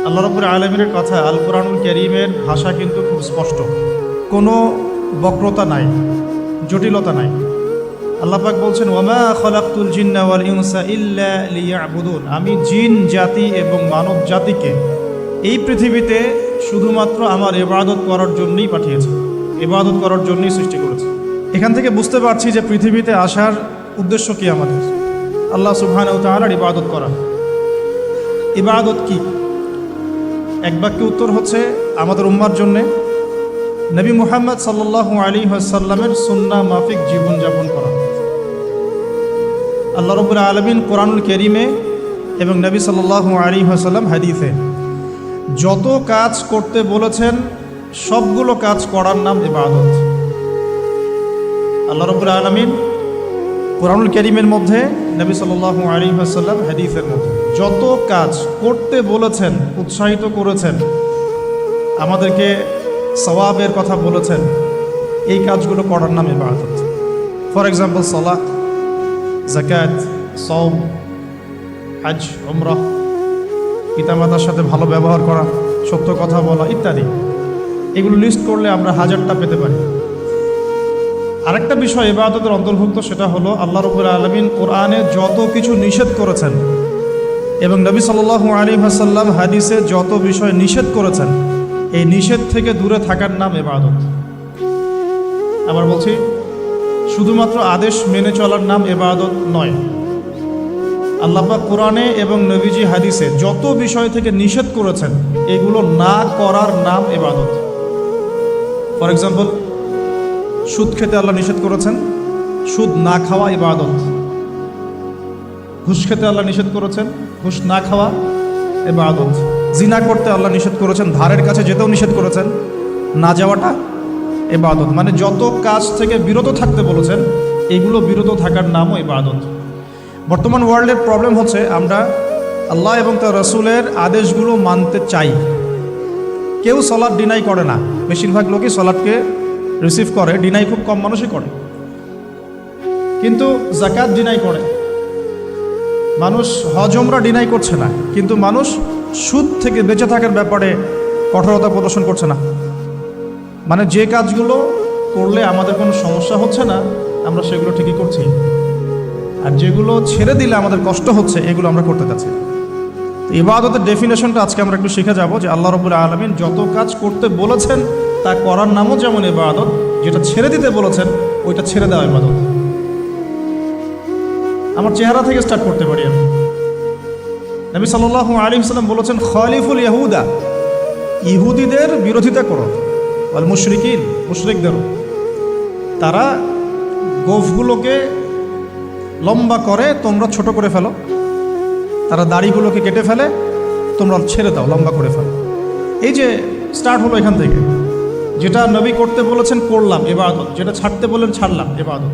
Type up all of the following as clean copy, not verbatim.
আল্লাহ রাব্বুল আলামিনের কথা আল কোরআনুল কারীমের ভাষা কিন্তু খুব স্পষ্ট, কোনো বক্রতা নাই, জটিলতা নাই। আল্লাহ পাক বলছেন, ওয়ামা খলাকতুল জিন্না ওয়াল ইনসা ইল্লা লিয়াবুদুন, আমি জিন জাতি এবং মানব জাতিকে এই পৃথিবীতে শুধুমাত্র আমার ইবাদত করার জন্যই পাঠিয়েছি, ইবাদত করার জন্যই সৃষ্টি করেছি। এখান থেকে বুঝতে পারছি যে পৃথিবীতে আসার উদ্দেশ্য কি আমাদের, আল্লাহ সুবহানাহু ওয়া তাআলার ইবাদত করা। ইবাদত কি? এক বাক্যে উত্তর হচ্ছে আমাদের উম্মার জন্যে নবী মুহাম্মদ সাল্লাল্লাহু আলাইহি ওয়াসাল্লামের সুন্নাহ মাফিক জীবনযাপন করা। আল্লাহ রাব্বুল আলামিন কোরআনুল কারীমে এবং নবী সাল্লাল্লাহু আলাইহি ওয়াসাল্লাম হাদিসে যত কাজ করতে বলেছেন সবগুলো কাজ করার নাম ইবাদত। আল্লাহ রাব্বুল আলামিন কোরআনুল কারীমের মধ্যে, নবী সাল্লাল্লাহু আলাইহি ওয়াসাল্লাম হাদিসের মধ্যে যত কাজ করতে বলেছেন, উৎসাহিত করেছেন, আমাদেরকে সওয়াবের কথা বলেছেন, এই কাজগুলো করার নাম ইবাদত। ফর এক্সাম্পল সালাত, যাকাত, সওম, হজ, উমরাহ, পিতামাতার সাথে ভালো ব্যবহার করা, সত্য কথা বলা ইত্যাদি। এগুলো লিস্ট করলে আমরা হাজারটা পেতে পারি। আরেকটা বিষয় ইবাদতের অন্তর্ভুক্ত, সেটা হলো আল্লাহ রাব্বুল আলামিন কোরআনে যত কিছু নিষেধ করেছেন এবং নবী সাল্লাল্লাহু আলাইহি ওয়াসাল্লাম হাদিসে যত বিষয় নিষেধ করেছেন, এই নিষেধ থেকে দূরে থাকার নাম ইবাদত। আবার বলছি, শুধুমাত্র আদেশ মেনে চলার নাম ইবাদত নয়। আল্লাহ পাক কোরআনে এবং নবীজি হাদিসে যত বিষয় থেকে নিষেধ করেছেন, এগুলো না করার নাম ইবাদত। ফর এক্সাম্পল, সুদ খেতে আল্লাহ নিষেধ করেছেন, সুদ না খাওয়া ইবাদত। ঘুষ খেতে আল্লাহ নিষেধ করেছেন, ঘুষ না খাওয়া ইবাদত। জিনা করতে আল্লাহ নিষেধ করেছেন, ধারের কাছে যেতেও নিষেধ করেছেন, না যাওয়াটা ইবাদত। মানে যত কাজ থেকে বিরত থাকতে বলেছেন, এগুলো বিরত থাকার নামও ইবাদত। বর্তমান ওয়ার্ল্ডের প্রবলেম হচ্ছে, আমরা আল্লাহ এবং তার রাসূলের আদেশগুলো মানতে চাই, কেউ সালাত ডিনাই করে না। বেশিরভাগ লোকই সালাতকে রিসিভ করে, ডিনাই খুব কম মানুষই করে। কিন্তু যাকাত ডিনাই করে মানুষ, হজ উমরা ডিনাই করছে না, কিন্তু মানুষ সুদ থেকে বেঁচে থাকার ব্যাপারে কঠোরতা প্রদর্শন করছে না। মানে যে কাজগুলো করলে আমাদের কোনো সমস্যা হচ্ছে না, আমরা সেগুলো ঠিকই করছি, আর যেগুলো ছেড়ে দিলে আমাদের কষ্ট হচ্ছে, এগুলো আমরা করতে চাচ্ছি। ইবাদতের ডেফিনেশনটা আজকে আমরা একটু শিখে যাব, যে আল্লাহ রাব্বুল আলামিন যত কাজ করতে বলেছেন তা করার নামও যেমন ইবাদত, যেটা ছেড়ে দিতে বলেছেন ওইটা ছেড়ে দেওয়া ইবাদত। আমার চেহারা থেকে স্টার্ট করতে পারি আমি। নবী সাল্লাল্লাহু আলাইহি ওয়াসাল্লাম বলেছেন, খালিফুল ইয়াহুদা, ইহুদিদের বিরোধিতা করো, ওয়াল মুশরিকিন, মুশরিকদেরও। তারা গোঁফগুলোকে লম্বা করে, তোমরা ছোট করে ফেলো। তারা দাড়িগুলোকে কেটে ফেলে, তোমরা ছেড়ে দাও, লম্বা করে ফেলো। এই যে স্টার্ট হলো এখান থেকে, যেটা নবী করতে বলেছেন করলাম ইবাদত, যেটা ছাড়তে বলেন ছাড়লাম ইবাদত।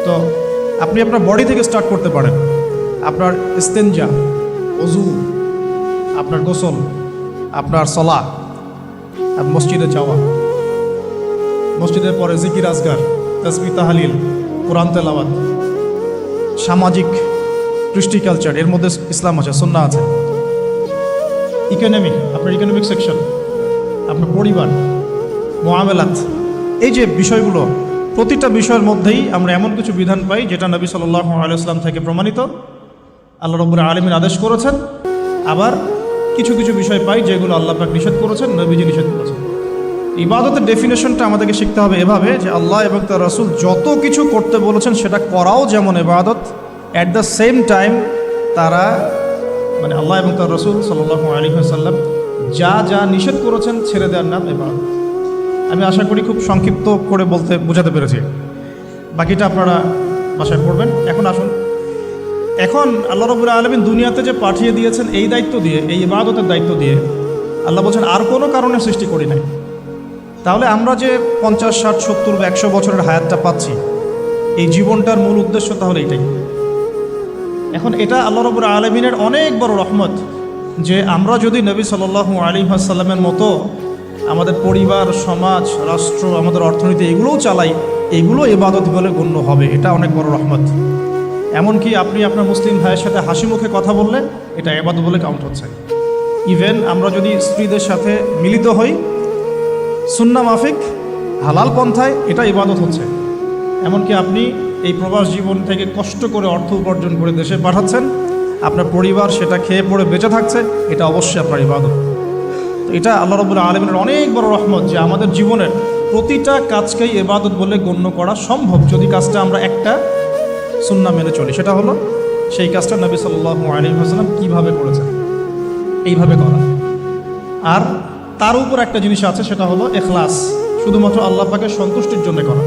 তো আপনি আপনার বডি থেকে স্টার্ট করতে পারেন। আপনার ইস্তেনজা, ওযু, আপনার গোসল, আপনার সালাত, মসজিদে যাওয়া, মসজিদের পরে জিকির আজগার, তাসবিহ তাহলিল, কোরআন তেলাওয়াত, সামাজিক কৃষ্টি কালচার, এর মধ্যে ইসলাম আছে, সুন্নাহ আছে। ইকোনমি, আপনার ইকোনমিক সেকশন, আপনার পরিবার, মুআমালাত, এই যে বিষয়গুলো, প্রতিটা বিষয়ের মধ্যেই আমরা এমন কিছু বিধান পাই যেটা নবী সাল্লাল্লাহু আলাইহি ওয়াসাল্লাম থেকে প্রমাণিত, আল্লাহ রাব্বুল আলামিন আদেশ করেছেন। আবার কিছু কিছু বিষয় পাই যেগুলো আল্লাহ পাক নিষেধ করেছেন, নবীজি নিষেধ করেছেন। ইবাদতের ডেফিনেশনটা আমাদেরকে শিখতে হবে এভাবে, যে আল্লাহ এবং তার রাসূল যত কিছু করতে বলেছেন সেটা করাও যেমন ইবাদত, অ্যাট দ্য সেম টাইম তারা, মানে আল্লাহ এবং তার রাসূল সাল্লাল্লাহু আলাইহি ওয়াসাল্লাম যা যা নিষেধ করেছেন ছেড়ে দেওয়ার নাম ইবাদত। আমি আশা করি খুব সংক্ষিপ্ত করে বোঝাতে পেরেছি। বাকিটা আপনারা বাসায় পড়বেন। এখন আসুন, এখন আল্লাহ রাব্বুল আলামিন দুনিয়াতে যে পাঠিয়ে দিয়েছেন এই দায়িত্ব দিয়ে, এই ইবাদতের দায়িত্ব দিয়ে, আল্লাহ বলছেন আর কোনো কারণে সৃষ্টি করি নাই। তাহলে আমরা যে 50, 60, 70 বা 100 বছরের হায়াতটা পাচ্ছি, এই জীবনটার মূল উদ্দেশ্য তাহলে এটাই। এখন এটা আল্লাহ রাব্বুল আলামিনের অনেক বড় রহমত, যে আমরা যদি নবী সাল্লাল্লাহু আলাইহি ওয়াসাল্লামের মতো আমাদের পরিবার, সমাজ, রাষ্ট্র, আমাদের অর্থনীতি এগুলোও চালাই, এগুলো ইবাদত বলে গণ্য হবে। এটা অনেক বড় রহমত। এমনকি আপনি আপনার মুসলিম ভাইয়ের সাথে হাসি মুখে কথা বললে এটা ইবাদত বলে কাউন্ট হচ্ছে। ইভেন আমরা যদি স্ত্রীদের সাথে মিলিত হই সুন্নাহ মাফিক হালাল পন্থায়, এটা ইবাদত হচ্ছে। এমনকি আপনি এই প্রবাস জীবন থেকে কষ্ট করে অর্থ উপার্জন করে দেশে পাঠাচ্ছেন, আপনার পরিবার সেটা খেয়ে পড়ে বেঁচে থাকছে, এটা অবশ্যই আপনার ইবাদত। তো এটা আল্লাহ রাব্বুল আলামিনের অনেক বড় রহমত যে আমাদের জীবনের প্রতিটা কাজকেই ইবাদত বলে গণ্য করা সম্ভব যদি কাজটা আমরা একটা সুন্নাহ মেনে চলি। সেটা হলো সেই কাজটা নবী সাল্লাল্লাহু আলাইহি ওয়াসাল্লাম কীভাবে করেছেন, এইভাবে করা। আর তার উপর একটা জিনিস আছে, সেটা হলো ইখলাস, শুধুমাত্র আল্লাহ পাকের সন্তুষ্টির জন্য করা।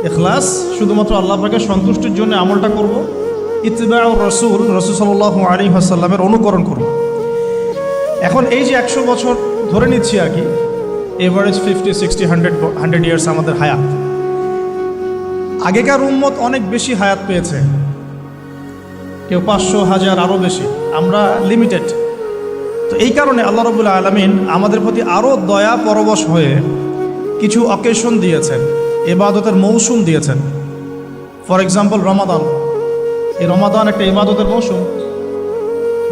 ইখলাস, শুধুমাত্র আল্লাহ পাকের সন্তুষ্টির জন্য আমলটা করব। ইত্তিবাউর রাসূল, রাসূল সাল্লাল্লাহু আলাইহি ওয়াসাল্লামের অনুকরণ করব। এখন এই যে 100 বছর ধরে নিচ্ছি আর কি, এভারেজ 50, 60, 100 ইয়ার্স আমাদের হায়াত। আগেকার উম্মত অনেক বেশি হায়াত পেয়েছে, কেউ 500, 1000, আরও বেশি। আমরা লিমিটেড। তো এই কারণে আল্লাহ রাব্বুল আলামিন আমাদের প্রতি আরও দয়া পরবশ হয়ে কিছু অকেশন দিয়েছেন, ইবাদতের মৌসুম দিয়েছেন। ফর এক্সাম্পল রমাদান, এই রমাদান একটা ইবাদতের মৌসুম।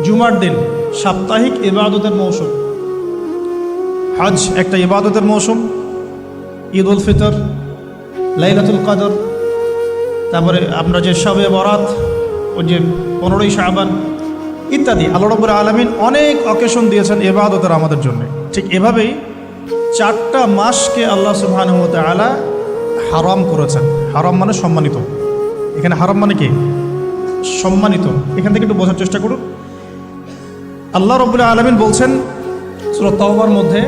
জুমার দিন সাপ্তাহিক ইবাদতের মৌসুম। হজ একটা ইবাদতের মৌসুম। ঈদ উল ফিতর, লাইলাতুল কদর, তারপরে আমরা যে শবে বরাত, ওই যে 15ই শাবান ইত্যাদি, আল্লাহ রাব্বুল আলামিন অনেক অকেশন দিয়েছেন ইবাদতের আমাদের জন্য। ঠিক এভাবেই 4টা মাসকে আল্লাহ সুবহানাহু ওয়া তাআলা হারাম করেছেন। হারাম মানে সম্মানিত। এখানে হারাম মানে কি? সম্মানিত। এখান থেকে একটু বোঝার চেষ্টা করুন। আল্লাহ রাব্বুল আলামিন বলছেন সূরা তাওবার মধ্যে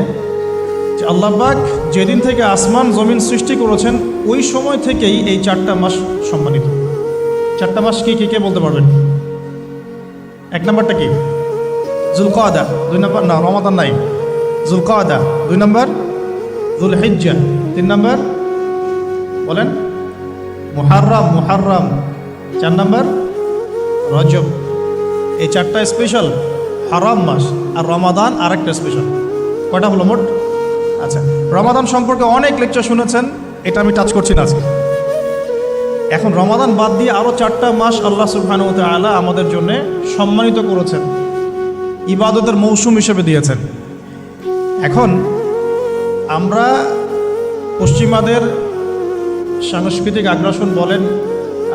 যে আল্লাহ পাক যেদিন থেকে আসমান জমিন সৃষ্টি করেছেন ওই সময় থেকেই এই 4টা মাস সম্মানিত। 4টা মাস কি কে বলতে পারবেন? 1 নম্বরটা কি? যুলকাদা। 2 নম্বর না, রমাদান নাই। যুলকাদা 2 নম্বর, যুলহিজ্জা 3 নম্বর, বলেন মুহাররম। মুহাররম 4 নম্বর, রজব। এই 4টা স্পেশাল হারাম মাস, আর রমাদান আরেকটা স্পেশাল। কয়টা হলো মোট? আচ্ছা, রমাদান সম্পর্কে অনেক লেকচার শুনেছেন, এটা আমি টাচ করছি না আজকে। এখন রমাদান বাদ দিয়ে আরও 4টা মাস আল্লাহ সুবহানাহু ওয়া তাআলা আমাদের জন্য সম্মানিত করেছেন, ইবাদতের মৌসুম হিসেবে দিয়েছেন। এখন আমরা পশ্চিমাদের সাংস্কৃতিক আগ্রাসন বলেন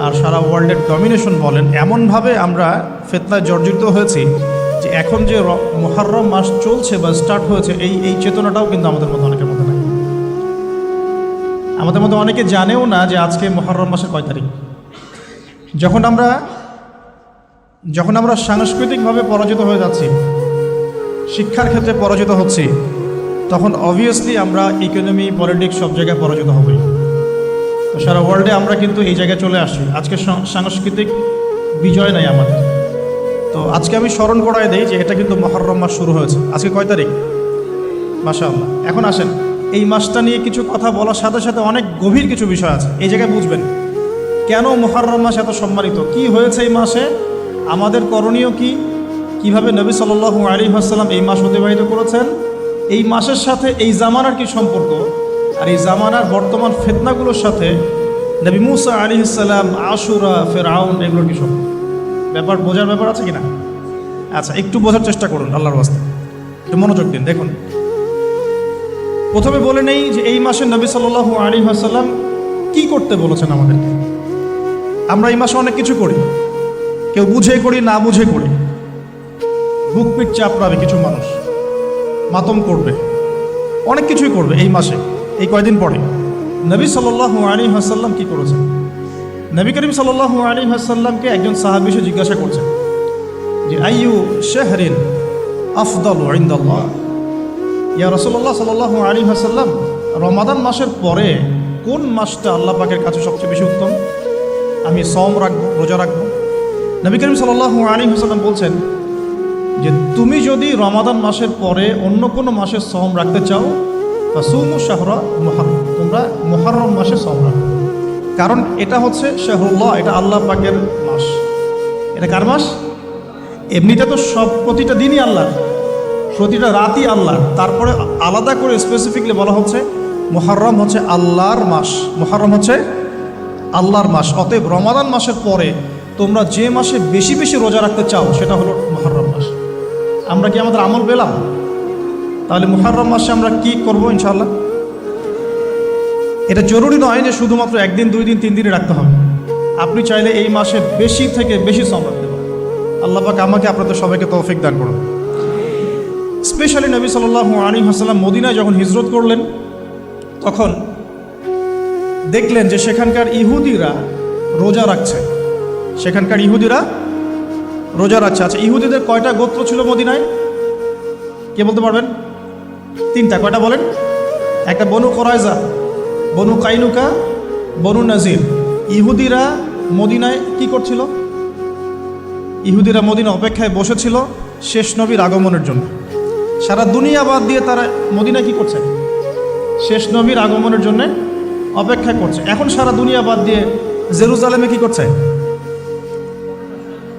আর সারা ওয়ার্ল্ডের ডমিনেশন বলেন, এমনভাবে আমরা ফিতনায় জর্জরিত হয়েছি যে এখন যে মুহররম মাস চলছে বা স্টার্ট হয়েছে, এই চেতনাটাও কিন্তু আমাদের মধ্যে অনেকের মধ্যে নাই। আমাদের মধ্যে অনেকে জানেও না যে আজকে মুহররম মাসের কয় তারিখ। যখন আমরা সাংস্কৃতিকভাবে পরাজিত হয়ে যাচ্ছি, শিক্ষার ক্ষেত্রে পরাজিত হচ্ছি, তখন অবভিয়াসলি আমরা ইকোনমি, পলিটিক্স সব জায়গায় পরাজিত হবই। তো সারা ওয়ার্ল্ডে আমরা কিন্তু এই জায়গায় চলে আসছি। আজকে সাংস্কৃতিক বিজয় নাই আমাদের। তো আজকে আমি স্মরণ করায় দেই যে এটা কিন্তু মুহররম মাস শুরু হয়েছে। আজকে কয় তারিখ? মাশাআল্লাহ। এখন আসেন, এই মাসটা নিয়ে কিছু কথা বলার সাথে সাথে অনেক গভীর কিছু বিষয় আছে। এই জায়গায় বুঝবেন কেন মুহররম মাস এত সম্মানিত, কি হয়েছে এই মাসে, আমাদের করণীয় কি, কিভাবে নবী সাল্লাল্লাহু আলাইহি ওয়াসাল্লাম এই মাস অতিবাহিত করেছেন, এই মাসের সাথে এই জামানার কি সম্পর্ক, আর এই জামানার বর্তমান ফিতনাগুলোর সাথে নবী মুসা আলাইহিস সালাম, আশুরা, ফিরআউন, এগুলোর কি সম্পর্ক, ব্যাপার বোঝার ব্যাপার আছে কিনা? আচ্ছা, একটু বোঝার চেষ্টা করুন আল্লাহর ওয়াস্তে, একটু মনোযোগ দিন। দেখুন, প্রথমে বলে নেই যে এই মাসে নবী সাল্লাল্লাহু আলাইহি ওয়াসাল্লাম কি করতে বলেছেন আমাদেরকে। আমরা এই মাসে অনেক কিছু করি, কেউ বুঝে করি, না বুঝে করি। বুক পিট চাপড়াবে কিছু মানুষ, মাতম করবে, অনেক কিছুই করবে এই মাসে, এই কয়দিন পরে। নবী সাল্লাল্লাহু আলাইহি ওয়াসাল্লাম কি করেছেন? নবী করিম সাল্লাল্লাহু আলাইহি ওয়াসাল্লামকে একজন সাহাবী এসে জিজ্ঞাসা করছেন যে আইয়ু শাহরিন আফদালু ইনদাল্লাহ, ইয়া রাসূলুল্লাহ সাল্লাল্লাহু আলাইহি ওয়াসাল্লাম, রমাদান মাসের পরে কোন মাসটা আল্লাহ পাকের কাছে সবচেয়ে বেশি উত্তম? আমি সওম রাখবো, রোজা রাখবো। নবী করিম সাল্লাল্লাহু আলাইহি ওয়াসাল্লাম বলছেন যে তুমি যদি রমাদান মাসের পরে অন্য কোনো মাসে সওম রাখতে চাও, ফাসুমু শাহরা মুহররম, তোমরা মুহররম মাসে সওম রাখো। কারণ এটা হচ্ছে শাহরুল্লাহ, এটা আল্লাহ পাকের মাস। এটা কার মাস? এমনিতে তো সব প্রতিটা দিনই আল্লাহর, প্রতিটা রাতই আল্লাহর। তারপরে আলাদা করে স্পেসিফিকলি বলা হচ্ছে মুহররম হচ্ছে আল্লাহর মাস, মুহররম হচ্ছে আল্লাহর মাস। অতএব রমাদান মাসের পরে তোমরা যে মাসে বেশি বেশি রোজা রাখতে চাও সেটা হলো মুহররম মাস। আমরা কি আমাদের আমল পেলাম? তাহলে মুহররম মাসে আমরা কি করব ইনশাআল্লাহ? এটা জরুরি নয় যে শুধুমাত্র একদিন, 2 দিন, 3 দিনে রাখতে হবে। আপনি চাইলে এই মাসে বেশি থেকে বেশি শ্রম রাখতে পারেন। আল্লাহ পাক আমাকে আপনাদের সবাইকে তৌফিক দান করুন। স্পেশালি নবী সাল্লাল্লাহু আলাইহি ওয়াসাল্লাম মদিনায় যখন হিজরত করলেন, তখন দেখলেন যে সেখানকার ইহুদিরা রোজা রাখছে। সেখানকার ইহুদিরা রোজা রাখছে। আচ্ছা, ইহুদিদের কয়টা গোত্র ছিল মদিনায়? কে বলতে পারবেন? 3টা। কয়টা বলেন? একটা বনু কোরাইজা, বনু কাইনুকা, বনু নাজির। ইহুদিরা মদিনায় কি করছিল? ইহুদিরা মদিনা অপেক্ষায় বসেছিল শেষ নবীর আগমনের জন্য। সারা দুনিয়া বাদ দিয়ে তারা মদিনায় কি করছে? শেষ নবীর আগমনের জন্য অপেক্ষা করছে। এখন সারা দুনিয়া বাদ দিয়ে জেরুজালেমে কি করছে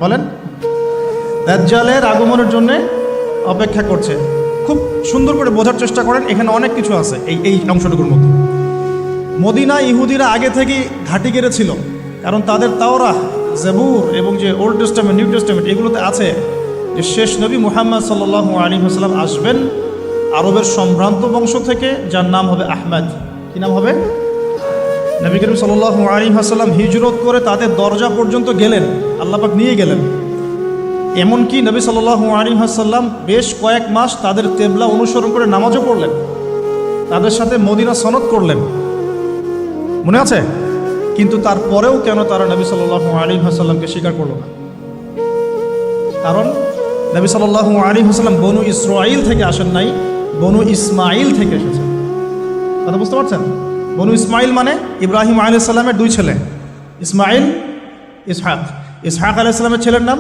বলেন? দাজ্জালের আগমনের জন্য অপেক্ষা করছে। খুব সুন্দর করে বোঝার চেষ্টা করেন, এখানে অনেক কিছু আছে এই অংশটুকুর মধ্যে। মদিনা ইহুদিরা আগে থেকেই ঘাঁটি গেড়েছিল, কারণ তাদের তাওরাহ, জাবুর এবং যে ওল্ড টেস্টামেন্ট, নিউ টেস্টামেন্ট, এগুলোতে আছে যে শেষ নবী মুহাম্মদ সাল্লাল্লাহু আলাইহি ওয়াসাল্লাম আসবেন আরবের সম্ভ্রান্ত বংশ থেকে, যার নাম হবে আহমদ। কি নাম হবে? নবী করিম সাল্লাল্লাহু আলাইহি ওয়াসাল্লাম হিজরত করে তাদের দরজা পর্যন্ত গেলেন, আল্লাহ পাক নিয়ে গেলেন। এমনকি নবী সাল্লাল্লাহু আলাইহি ওয়াসাল্লাম বেশ কয়েক মাস তাদের কিবলা অনুসরণ করে নামাজও পড়লেন, তাদের সাথে মদিনা সনদ করলেন, মনে আছে? কিন্তু তারপরেও কেন তারা নবী সাল্লাল্লাহু আলাইহি ওয়াসাল্লামকে স্বীকার করলো না? কারণ নবী সাল্লাল্লাহু আলাইহি ওয়াসাল্লাম বনু ইসরাঈল থেকে আসেন নাই, বনু ইসমাঈল থেকে এসেছেন। কথা বুঝতে পারছেন? বনু ইসমাঈল মানে ইব্রাহিম আলাইহিস সালামের 2 ছেলে, ইসমাঈল, ইসহাক। ইসহাক আলাইহিস সালামের ছেলের নাম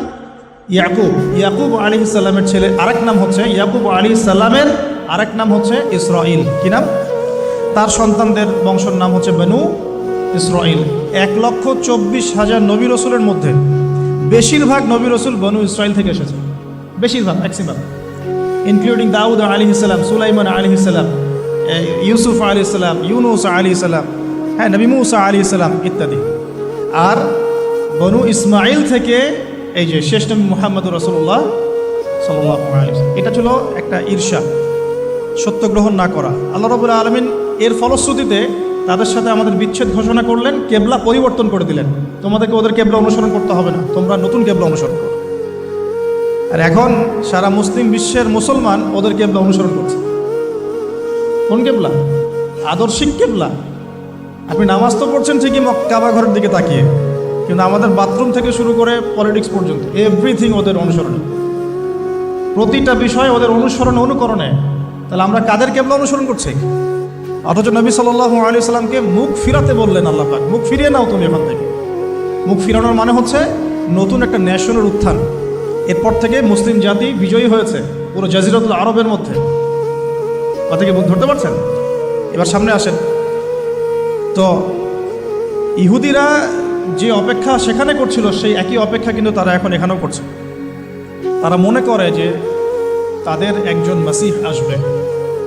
ইয়াকুব। ইয়াকুব আলাইহিস সালামের ছেলে আরেক নাম হচ্ছে, ইয়াকুব আলাইহিস সালামের আরেক নাম হচ্ছে ইসরাঈল। কি নাম? তার সন্তানদের বংশের নাম হচ্ছে বনু ইসরাঈল। 1,24,000 নবী রসুলের মধ্যে বেশিরভাগ নবী রসুল বনু ইসরাঈল থেকে এসেছে। বেশিরভাগ, ম্যাক্সিমাম, ইনক্লুডিং দাউদ আলাইহিস সালাম, সুলাইমান আলাইহিস সালাম, ইউসুফ আলাইহিস সালাম, ইউনুস আলাইহিস সালাম, হ্যাঁ, নবী মুসা আলাইহিস সালাম ইত্যাদি। আর বনু ইসমাঈল থেকে এই যে শেষ নবী মুহাম্মদ রাসূলুল্লাহ সাল্লাল্লাহু আলাইহি ওয়াসাল্লাম। এটা ছিল একটা ঈর্ষা, সত্য গ্রহণ না করা। আল্লাহ রাব্বুল আলামিন এর ফলশ্রুতিতে তাদের সাথে আমাদের বিচ্ছেদ ঘোষণা করলেন, কেবলা পরিবর্তন করে দিলেন। তোমাদেরকে ওদের কেবলা অনুসরণ করতে হবে না, তোমরা নতুন কেবলা অনুসরণ করো। আর এখন সারা মুসলিম বিশ্বের মুসলমান ওদের কেবলা অনুসরণ করছে। কোন কেবলা? আদর্শিক কেবলা। আপনি নামাজ তো পড়ছেন ঠিকই কাবা ঘরের দিকে তাকিয়ে, কিন্তু আমাদের বাথরুম থেকে শুরু করে পলিটিক্স পর্যন্ত এভরিথিং ওদের অনুসরণে, প্রতিটা বিষয় ওদের অনুসরণ অনুকরণে। তাহলে আমরা কাদের কেবলা অনুসরণ করছি? অথচ নবী সাল্লাল্লাহু আলাইহি ওয়াসাল্লামকে মুখ ফিরাতে বললেন আল্লাহ পাক, মুখ ফিরিয়ে নাও তুমি এখান থেকে। মুখ ফিরানোর মানে হচ্ছে নতুন একটা ন্যাশনের উত্থান। এরপর থেকে মুসলিম জাতি বিজয়ী হয়েছে পুরো জাজিরাতুল আরবের মধ্যে। কথা কি ধরতে পারছেন? এবার সামনে আসেন। তো ইহুদিরা যে অপেক্ষা সেখানে করছিল, সেই একই অপেক্ষা কিন্তু তারা এখন এখানেও করছে। তারা মনে করে যে তাদের একজন মাসিহ আসবে,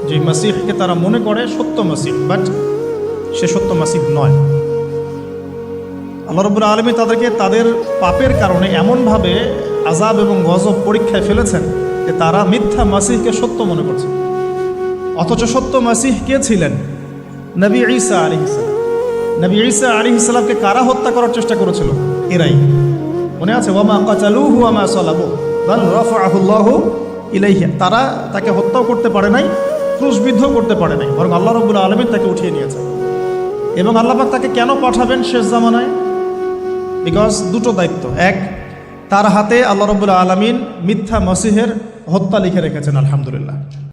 যে মাসিহকে তারা মনে করে সত্য মাসিহ, বাট সে সত্য মাসিহ নয়। আল্লাহ রাব্বুল আলামিন তাদেরকে তাদের পাপের কারণে এমনভাবে আযাব এবং গজব পরীক্ষায় ফেলেছেন যে তারা মিথ্যা মাসিহকে সত্য মনে করছে। অথচ সত্য মাসিহ কে ছিলেন? নবী ঈসা আলাইহিস সালাম। নবী ঈসা আলাইহিস সালামকে কারা হত্যা করার চেষ্টা করেছিল? এরাই। মনে আছে? ওয়ামা কাতালুহু ওয়ামা সালাবুহু বাল রাফাআহু আল্লাহু ইলাইহি। তারা তাকে হত্যাও করতে পারে নাই, ক্রুশবিদ্ধ করতে পারে নাই, বরং আল্লাহ রাব্বুল আলামিন তাকে উঠিয়ে নিয়েছেন। এবং আল্লাহ পাক তাকে কেন পাঠাবেন শেষ জামানায়? বিকজ দুটো দায়িত্ব। এক, তার হাতে আল্লাহ রাব্বুল আলামিন মিথ্যা মসিহের হত্যা লিখে রেখেছেন, আলহামদুলিল্লাহ।